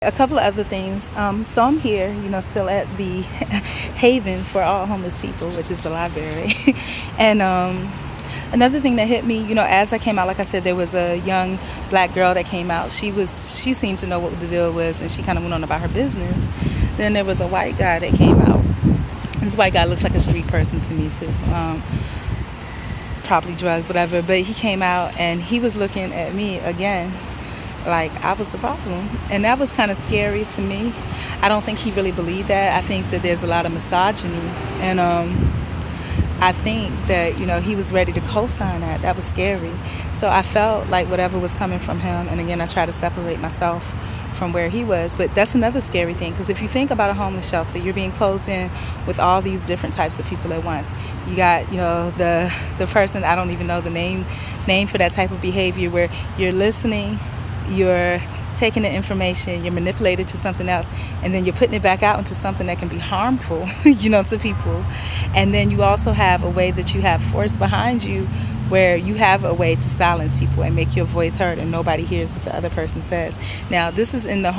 a couple of other things. So I'm here, still at the haven for all homeless people, which is the library. And another thing that hit me, as I came out, like I said, there was a young black girl that came out. She seemed to know what the deal was, and she kind of went on about her business. Then there was a white guy that came out. This white guy looks like a street person to me too. Probably drugs, whatever. But he came out and he was looking at me again like I was the problem. And that was kind of scary to me. I don't think he really believed that. I think that there's a lot of misogyny. And I think that, he was ready to co-sign that. That was scary. So I felt like whatever was coming from him, and again, I try to separate myself from where he was. But that's another scary thing, because if you think about a homeless shelter, you're being closed in with all these different types of people at once. You got, the person, I don't even know the name for that type of behavior, where you're listening, you're taking the information, you're manipulated to something else, and then you're putting it back out into something that can be harmful, to people. And then you also have a way that you have force behind you, where you have a way to silence people and make your voice heard, and nobody hears what the other person says. Now, this is in the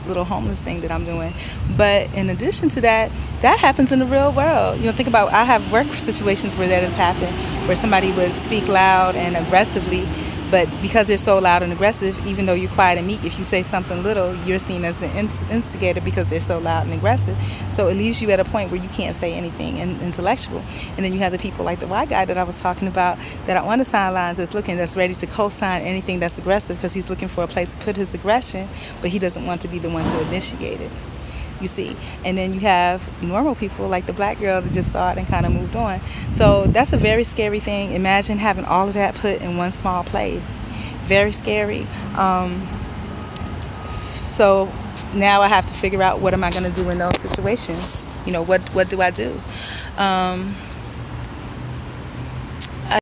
little homeless thing that I'm doing. But in addition to that, that happens in the real world. Think about, I have work situations where that has happened, where somebody would speak loud and aggressively, but because they're so loud and aggressive, even though you're quiet and meek, if you say something little, you're seen as an instigator because they're so loud and aggressive. So it leaves you at a point where you can't say anything intellectual. And then you have the people like the white guy that I was talking about, that are on the sidelines, that's ready to co-sign anything that's aggressive, because he's looking for a place to put his aggression, but he doesn't want to be the one to initiate it. You see. And then you have normal people like the black girl that just saw it and kind of moved on. So that's a very scary thing. Imagine having all of that put in one small place. Very scary. So now I have to figure out, what am I going to do in those situations? What do I do?